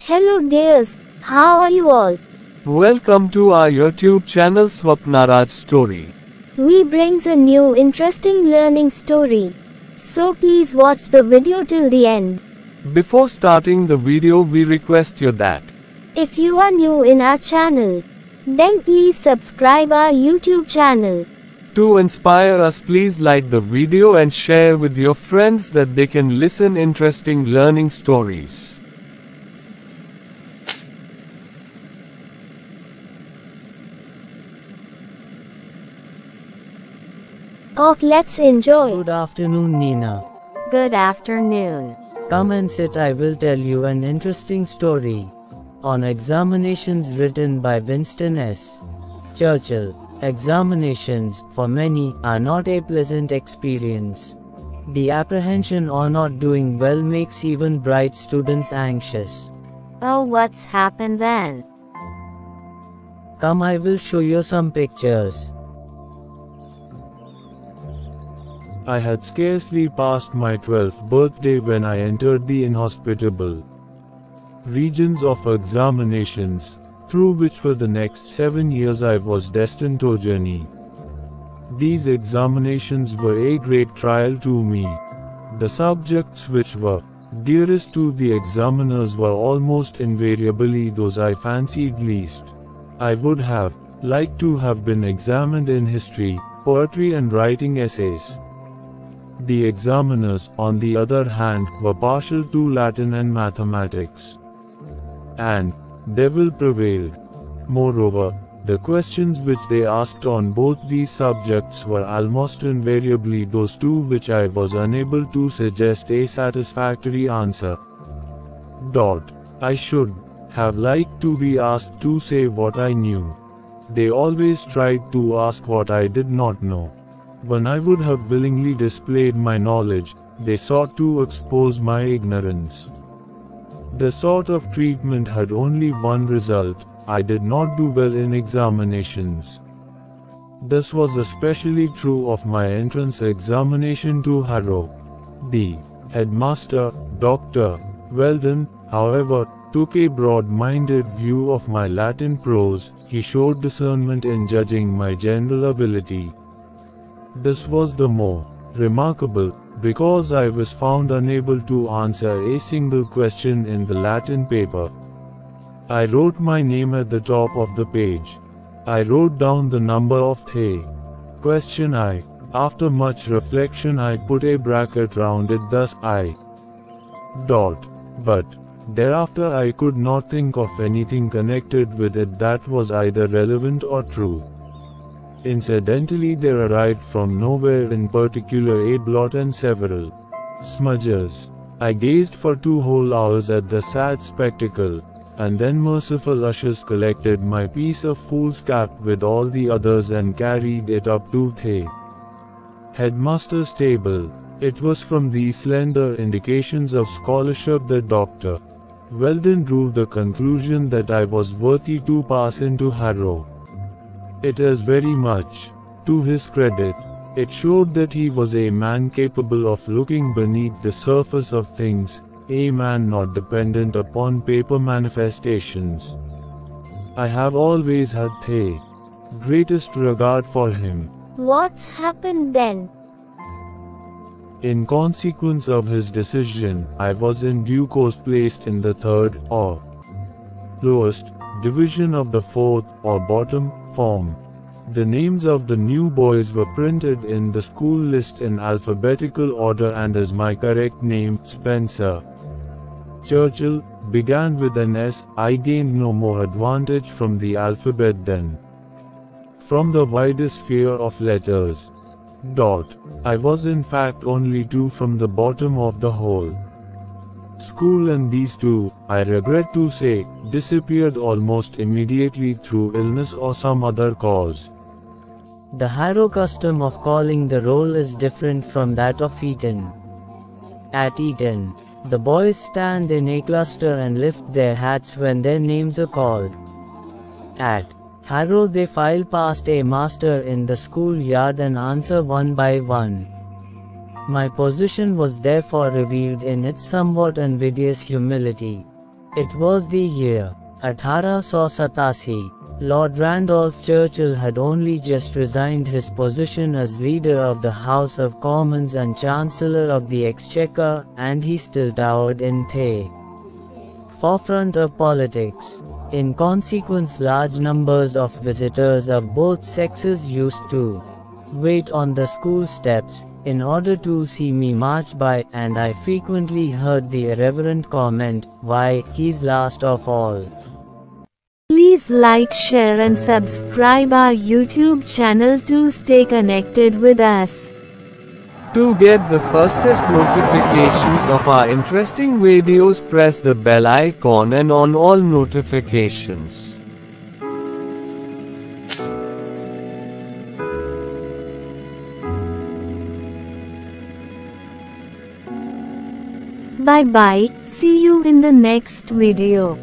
Hello dears, how are you all? Welcome to our YouTube channel Swapnaraj Story. We brings a new interesting learning story. So please watch the video till the end. Before starting the video, we request you that If you are new in our channel, then please subscribe our YouTube channel. to inspire us, please like the video and share with your friends that they can listen interesting learning stories. Oh, let's enjoy. Good afternoon, Nina. Good afternoon. Come and sit, I will tell you an interesting story. On examinations written by Winston S. Churchill. Examinations, for many, are not a pleasant experience. The apprehension or not doing well makes even bright students anxious. Oh, what's happened then? Come, I will show you some pictures. I had scarcely passed my 12th birthday when I entered the inhospitable regions of examinations, through which for the next 7 years I was destined to journey. These examinations were a great trial to me. The subjects which were dearest to the examiners were almost invariably those I fancied least. I would have liked to have been examined in history, poetry and writing essays. The examiners, on the other hand, were partial to Latin and mathematics. And Devil prevailed. Moreover, the questions which they asked on both these subjects were almost invariably those to which I was unable to suggest a satisfactory answer. I should have liked to be asked to say what I knew. They always tried to ask what I did not know. When I would have willingly displayed my knowledge, they sought to expose my ignorance. The sort of treatment had only one result: I did not do well in examinations. This was especially true of my entrance examination to Harrow. The headmaster, Dr. Weldon, however, took a broad-minded view of my Latin prose. He showed discernment in judging my general ability. This was the more remarkable because I was found unable to answer a single question in the Latin paper. I wrote my name at the top of the page. I wrote down the number of the question I. After much reflection I put a bracket round it, thus I. But thereafter I could not think of anything connected with it that was either relevant or true. Incidentally, there arrived from nowhere in particular a blot and several smudges. I gazed for 2 whole hours at the sad spectacle, and then merciful ushers collected my piece of fool's cap with all the others and carried it up to the headmaster's table. It was from these slender indications of scholarship that Dr. Weldon drew the conclusion that I was worthy to pass into Harrow. It is very much to his credit. It showed that he was a man capable of looking beneath the surface of things, a man not dependent upon paper manifestations. I have always had the greatest regard for him. What's happened then? In consequence of his decision, I was in due course placed in the 3rd or lowest division of the 4th or bottom form. The names of the new boys were printed in the school list in alphabetical order, and as my correct name, Spencer Churchill, began with an S, I gained no more advantage from the alphabet than from the widest sphere of letters. I was in fact only 2 from the bottom of the whole school, and these 2, I regret to say, disappeared almost immediately through illness or some other cause. The Harrow custom of calling the roll is different from that of Eton. At Eton, the boys stand in a cluster and lift their hats when their names are called. At Harrow they file past a master in the schoolyard and answer one by one. My position was therefore revealed in its somewhat invidious humility. It was the year 1887. Lord Randolph Churchill had only just resigned his position as Leader of the House of Commons and Chancellor of the Exchequer, and he still towered in the forefront of politics. In consequence, large numbers of visitors of both sexes used to wait on the school steps in order to see me march by, and I frequently heard the irreverent comment, "Why, he's last of all." Please like, share and subscribe our YouTube channel to stay connected with us. To get the fastest notifications of our interesting videos, press the bell icon and on all notifications. Bye bye, see you in the next video.